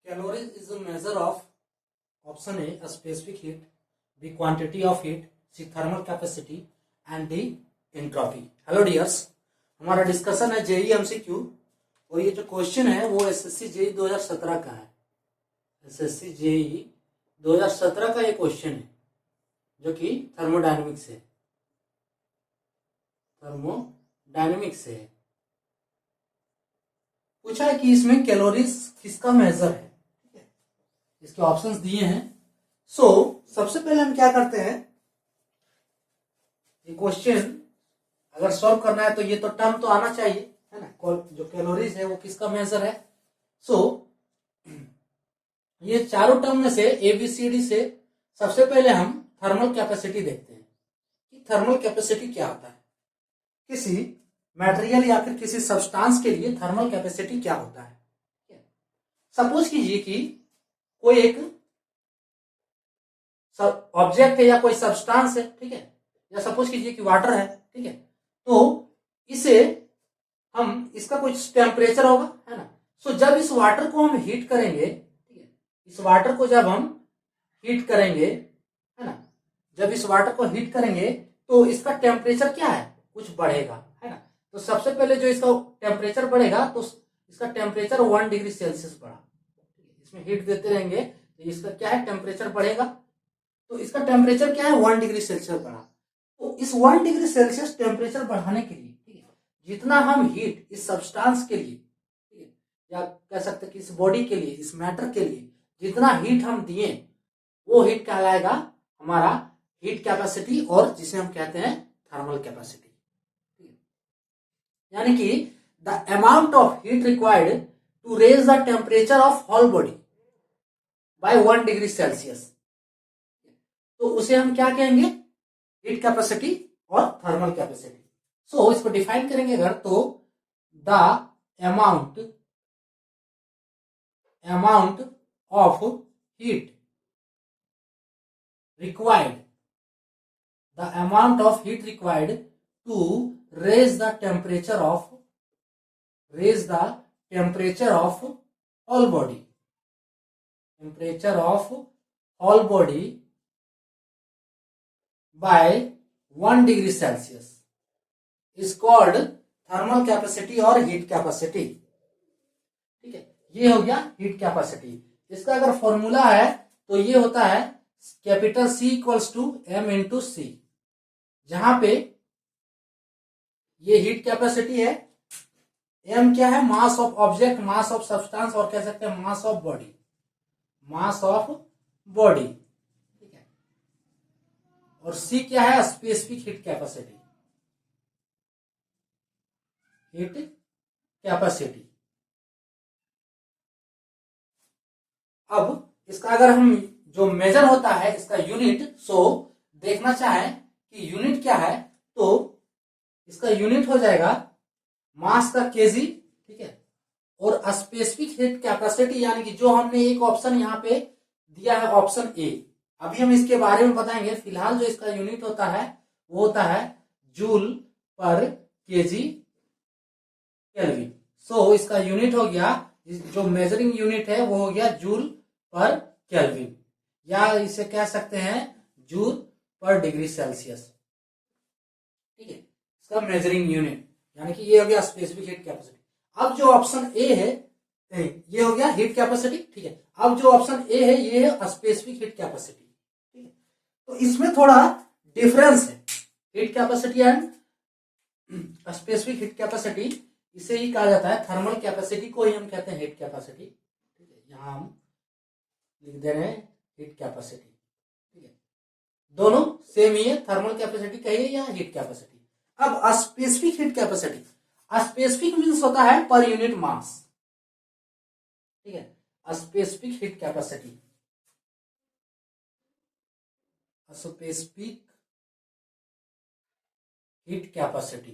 Calories is a measure of option A specific heat, B quantity of heat, C thermal capacity and D entropy. Hello dears, हमारा discussion है JEE MCQ और ये जो question है वो SSC JE 2017 का है। एसएससी जेई 2017 का ये क्वेश्चन है जो कि थर्मोडायनेमिक्स है। थर्मोडायनेमिक्स है। पूछा है कि इसमें कैलोरीज किसका मेजर है। ठीक है, इसके ऑप्शंस दिए हैं। सबसे पहले हम क्या करते हैं, ये क्वेश्चन अगर सॉल्व करना है तो ये तो टर्म तो आना चाहिए, है ना। जो कैलोरीज है वो किसका मेजर है। ये चारों टर्म में से ABCD से सबसे पहले हम थर्मल कैपेसिटी देखते हैं कि थर्मल कैपेसिटी क्या होता है। किसी मटेरियल या फिर किसी सब्सटेंस के लिए थर्मल कैपेसिटी क्या होता है। सपोज कीजिए कि कोई एक ऑब्जेक्ट है या कोई सब्सटेंस है, ठीक है, या सपोज कीजिए कि वाटर है, ठीक है। तो इसे हम इसका कुछ टेम्परेचर होगा, है ना। जब इस वाटर को हम हीट करेंगे, ठीक है, इस वाटर को जब हम हीट करेंगे, है ना, जब इस वाटर को हीट करेंगे तो इसका टेम्परेचर क्या है, कुछ बढ़ेगा, है ना। तो सबसे पहले जो इसका टेम्परेचर बढ़ेगा तो इसका टेम्परेचर 1 डिग्री सेल्सियस बढ़ा। इसमें हीट देते रहेंगे तो इसका क्या है, टेम्परेचर बढ़ेगा। तो इसका टेम्परेचर क्या है, 1 डिग्री सेल्सियस बढ़ा। तो इस 1 डिग्री सेल्सियस टेम्परेचर बढ़ाने के लिए, ठीक है, जितना हम हीट इस सब्सटेंस के लिए, ठीक है, या कह सकते हैं कि इस बॉडी के लिए, इस मैटर के लिए जितना हीट हम दिए वो हीट कहलाएगा हमारा हीट कैपेसिटी, और जिसे हम कहते हैं थर्मल कैपेसिटी। यानी कि the amount of heat required to raise the temperature of whole body by 1 degree Celsius, तो उसे हम क्या कहेंगे, हीट कैपेसिटी और थर्मल कैपेसिटी। इसको डिफाइन करेंगे अगर, तो the amount of heat required, the amount of heat required to raise the temperature of whole body, by 1 degree Celsius is called thermal capacity और heat capacity। ठीक है, ये हो गया heat capacity। इसका अगर फॉर्मूला है तो ये होता है capital C equals to M into C, जहां पे ये हीट कैपेसिटी है, एम क्या है, mass of object, mass of substance, और कह सकते हैं मास ऑफ बॉडी, ठीक है। और सी क्या है, स्पेसिफिक हीट कैपेसिटी, अब इसका अगर हम जो मेजर होता है इसका यूनिट, देखना चाहें कि यूनिट क्या है, तो इसका यूनिट हो जाएगा मास का केजी, ठीक है, और स्पेसिफिक हीट कैपेसिटी, यानी कि जो हमने एक ऑप्शन यहाँ पे दिया है, ऑप्शन ए। अभी हम इसके बारे में बताएंगे। फिलहाल जो इसका यूनिट होता है वो होता है जूल पर केजी केल्विन। इसका यूनिट हो गया, जो मेजरिंग यूनिट है वो हो गया जूल पर केल्विन, या इसे कह सकते हैं जूल पर डिग्री सेल्सियस, ठीक है, इसका मेजरिंग यूनिट। यानी कि ये हो गया स्पेसिफिक हीट कैपेसिटी। अब जो ऑप्शन ए है, ये हो गया हीट कैपेसिटी, ठीक है। अब जो ऑप्शन ए है ये है स्पेसिफिक हीट कैपेसिटी, ठीक है। तो इसमें थोड़ा डिफरेंस है, heat capacity and specific heat capacity. इसे ही कहा जाता है थर्मल कैपेसिटी को ही हम कहते हैं हीट कैपेसिटी, ठीक है। यहां हम लिख दे रहे हैं हीट कैपेसिटी, ठीक है। दोनों सेम ही है, थर्मल कैपेसिटी कहिए या हीट कैपेसिटी। अब specific heat capacity, specific means होता है पर यूनिट मास, ठीक है। Specific heat capacity, specific heat capacity.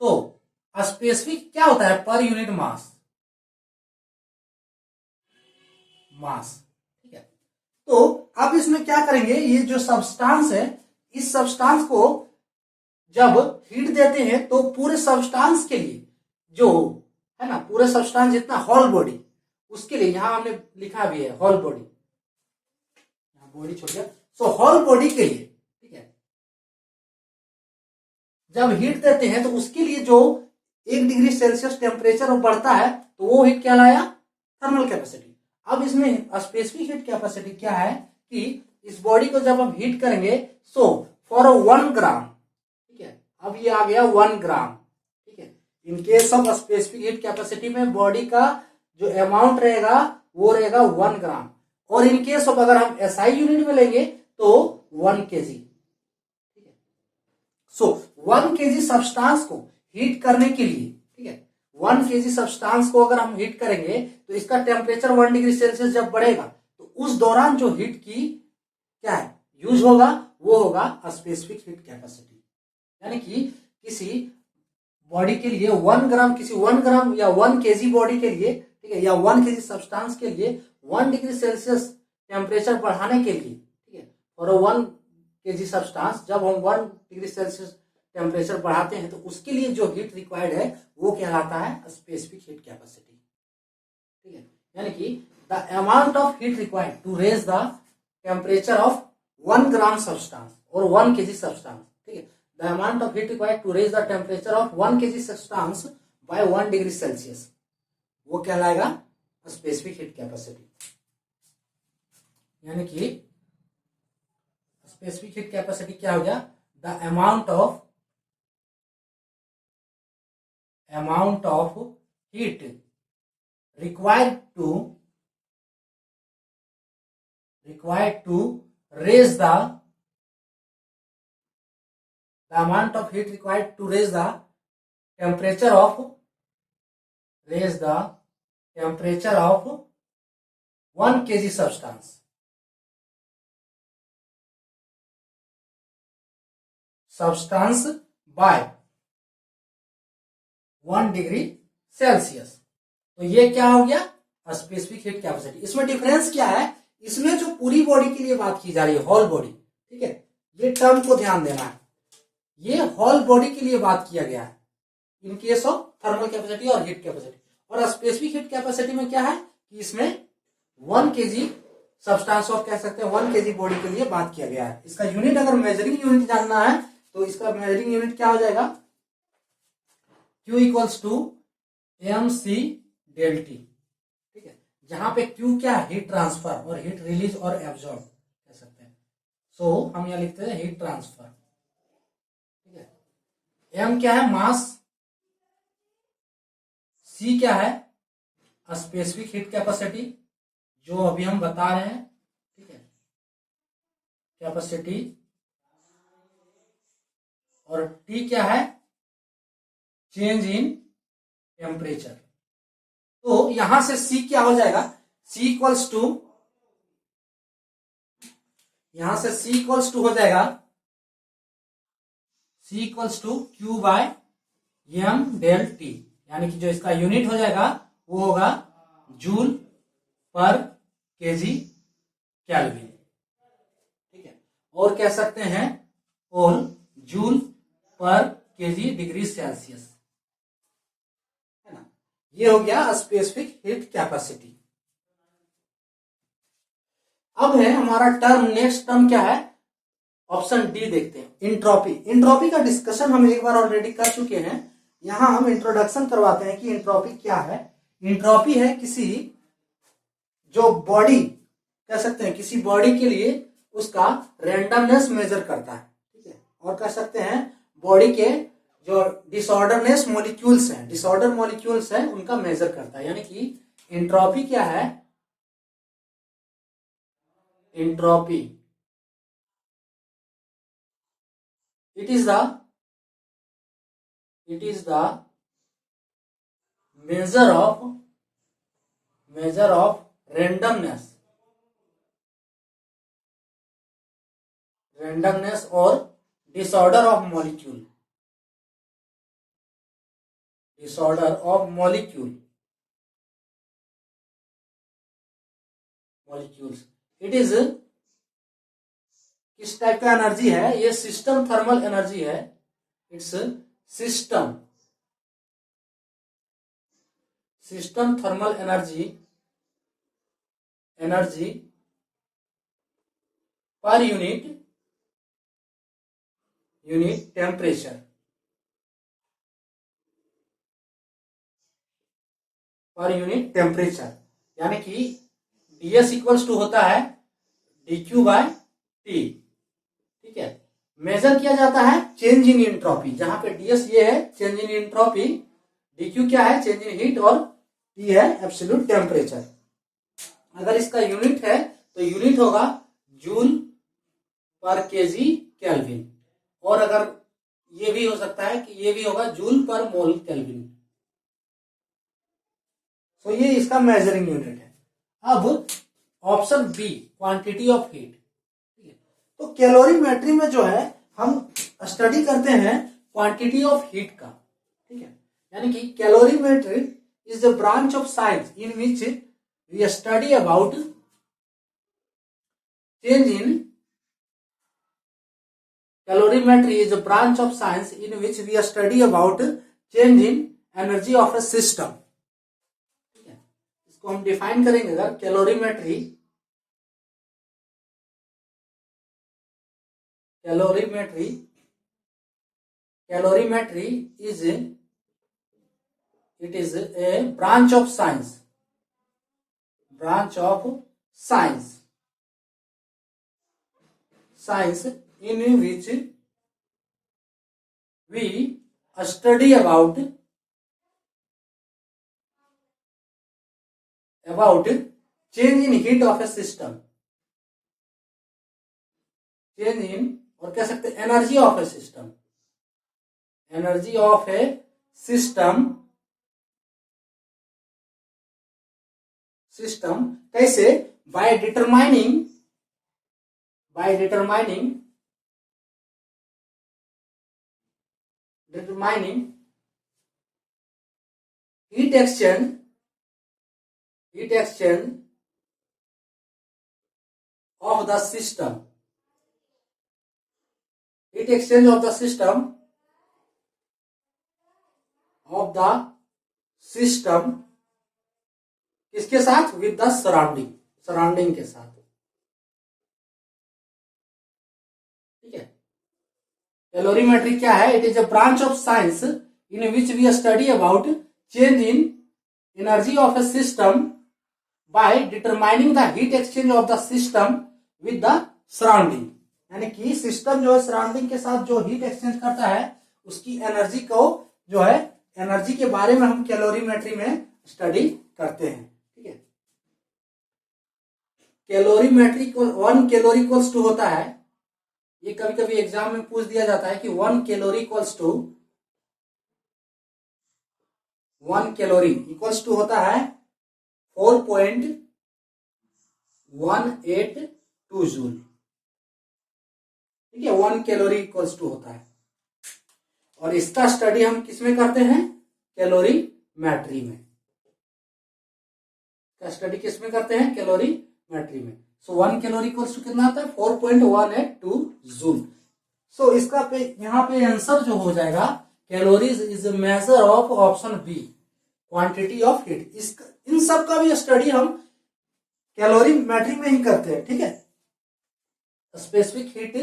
तो स्पेसिफिक क्या होता है, पर यूनिट मास, ठीक है। तो अब इसमें क्या करेंगे, ये जो सब्सटेंस है, इस सब्सटेंस को जब हीट देते हैं तो पूरे सब्सटेंस के लिए जो है ना, पूरे सब्सटेंस जितना होल बॉडी, उसके लिए यहां हमने लिखा भी है होल बॉडी, बॉडी छोड़ गया। सो होल बॉडी के लिए, ठीक है, जब हीट देते हैं तो उसके लिए जो 1 डिग्री सेल्सियस टेम्परेचर बढ़ता है तो वो हीट क्या लाया, थर्मल कैपेसिटी। अब इसमें स्पेसिफिक हीट कैपेसिटी क्या है कि इस बॉडी को जब हम हीट करेंगे, सो फॉर 1 ग्राम, ठीक है, अब ये आ गया 1 ग्राम, ठीक है, in case of specific heat capacity में बॉडी का जो अमाउंट रहेगा वो रहेगा 1 ग्राम, और इन केस ऑफ अगर हम एसआई यूनिट में लेंगे तो 1 केजी, ठीक है। सो 1 केजी सब्सटेंस को हीट करने के लिए, ठीक है, 1 केजी सब्सटेंस को अगर हम हीट करेंगे तो इसका टेम्परेचर 1 डिग्री सेल्सियस जब बढ़ेगा तो उस दौरान जो हीट की क्या है यूज होगा वो होगा स्पेसिफिक हीट कैपेसिटी। यानी कि किसी बॉडी के लिए 1 ग्राम, किसी 1 ग्राम या 1 केजी बॉडी के लिए, ठीक है, या 1 केजी सब्सटेंस के लिए 1 डिग्री सेल्सियस टेम्परेचर बढ़ाने के लिए, ठीक है, और 1 केजी सब्सटेंस जब हम 1 डिग्री सेल्सियस टेम्परेचर बढ़ाते हैं तो उसके लिए जो हीट रिक्वायर्ड है वो कहलाता है स्पेसिफिक हीट कैपेसिटी, ठीक है। यानी कि the amount of heat required to raise the temperature of 1 gram substance और 1 केजी सब्सटेंस, ठीक है, the amount of heat required to raise the temperature of 1 KG substance by 1 degree Celsius, वो कहलाएगा specific heat capacity. यानी कि specific heat capacity क्या हो गया, the amount of heat required to raise the amount of heat required to raise the temperature of 1 kg substance by 1 degree Celsius. तो ये क्या हो गया स्पेसिफिक हीट कैपेसिटी। इसमें डिफरेंस क्या है, इसमें जो पूरी बॉडी के लिए बात की जा रही है होल बॉडी, ठीक है, ये टर्म को ध्यान देना है, ये होल बॉडी के लिए बात किया गया है in case of thermal capacity और हीट कैपेसिटी। और स्पेसिफिक हीट कैपेसिटी में क्या है कि इसमें 1 केजी सब्सटेंस ऑफ कह सकते हैं 1 केजी बॉडी के लिए बात किया गया है। इसका यूनिट अगर मेजरिंग यूनिट जानना है तो इसका मेजरिंग यूनिट क्या हो जाएगा, Q equals to mc del t, ठीक है, जहां पे Q क्या है हीट ट्रांसफर और हीट रिलीज और एब्जॉर्ब कह सकते हैं। सो हम यहां लिखते हैं हीट ट्रांसफर, ठीक है, m क्या है मास, c क्या है स्पेसिफिक हीट कैपेसिटी जो अभी हम बता रहे हैं, ठीक है, कैपेसिटी, और T क्या है चेंज इन टेम्परेचर। तो यहां से C क्या हो जाएगा, C इक्वल्स टू, यहां से C इक्वल्स टू हो जाएगा C equals to Q by m del T, यानी कि जो इसका यूनिट हो जाएगा वो होगा जूल पर केजी केल्विन, ठीक है, और कह सकते हैं और जूल पर केजी डिग्री सेल्सियस, है ना। ये हो गया स्पेसिफिक हीट कैपेसिटी। अब है हमारा टर्म, नेक्स्ट टर्म क्या है, ऑप्शन डी देखते हैं, इंट्रोपी। इंट्रोपी का डिस्कशन हम एक बार ऑलरेडी कर चुके हैं, यहां हम इंट्रोडक्शन करवाते हैं कि इंट्रोपी क्या है। इंट्रोपी है किसी जो बॉडी कह सकते हैं किसी बॉडी के लिए उसका रैंडमनेस मेजर करता है, ठीक है, और कह सकते हैं बॉडी के जो डिसऑर्डरनेस मॉलिक्यूल्स हैं, डिसऑर्डर मॉलिक्यूल्स हैं, उनका मेजर करता है। यानी कि एंट्रोपी क्या है, entropy it is the measure of randomness और disorder of molecules। It is किस टाइप का एनर्जी है, ये सिस्टम थर्मल एनर्जी है, it's system system thermal energy per unit temperature, per unit temperature, यानी कि ds इक्वल्स टू होता है dq बाय टी। ठीक है, मेजर किया जाता है चेंज इन एंट्रोपी, जहां पे ds ये है चेंज इन एंट्रोपी, dq क्या है चेंज इन हीट, और t है एब्सोल्यूट टेम्परेचर। अगर इसका यूनिट है तो यूनिट होगा जूल पर केजी केल्विन, और अगर ये भी हो सकता है कि ये भी होगा जूल पर मोल केल्विन। तो ये इसका मेजरिंग यूनिट है। अब option B quantity of heat. तो कैलोरीमेट्री में जो है हम स्टडी करते हैं क्वांटिटी ऑफ हीट का। ठीक है, यानी कि calorimetry is the branch of science in which we study about change in Calorimetry is a branch of science in which we study about change in energy of a system. ठीक है, इसको हम define करेंगे अगर calorimetry is it is a branch of science in which we study about change in heat of a system, change in, और कह सकते हैं एनर्जी ऑफ ए सिस्टम, कैसे? By determining heat exchange of the system, किसके साथ? With the surrounding के साथ। ठीक है, कैलोरीमेट्री क्या है? It is a branch of science in which we study about change in energy of a system by determining the heat exchange of the system with the surrounding, यानी कि system जो है सराउंडिंग के साथ जो heat exchange करता है उसकी एनर्जी को जो है एनर्जी के बारे में हम कैलोरीमेट्री में स्टडी करते हैं। ठीक है, कैलोरीमेट्री को 1 कैलोरी इक्वल्स टू होता है, ये कभी कभी एग्जाम में पूछ दिया जाता है कि 1 कैलोरी इक्वल्स टू होता है 4.182 जूल। ठीक है, 1 कैलोरी इक्वल्स टू होता है, और इसका स्टडी हम किसमें करते हैं? कैलोरीमेट्री में। का स्टडी किसमें करते हैं? कैलोरीमेट्री में। सो 1 कैलोरी इक्वल्स टू कितना आता है? 4.182 जूल। सो इसका पे यहाँ पे आंसर जो हो जाएगा calories is major of option B quantity of heat. इन सब का भी स्टडी हम कैलोरीमेट्री में ही करते हैं। ठीक है, स्पेसिफिक हीट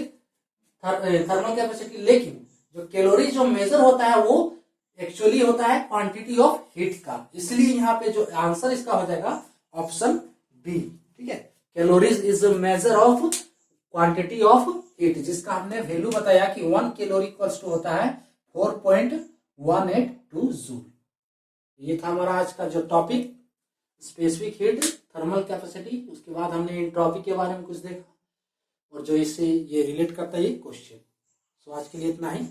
थर्मल कैपेसिटी, लेकिन जो कैलोरी जो मेजर होता है वो एक्चुअली होता है क्वांटिटी ऑफ हीट का, इसलिए यहाँ पे जो आंसर इसका हो जाएगा ऑप्शन बी। ठीक है, calories is major of quantity of heat, जिसका हमने वैल्यू बताया कि 1 कैलोरी इक्वल्स टू होता है 4.182 जूल। ये था हमारा आज का जो topic specific heat thermal capacity. उसके बाद हमने एंट्रोपी के बारे में कुछ देखा और जो इससे ये रिलेट करता है ये क्वेश्चन। सो आज के लिए इतना ही।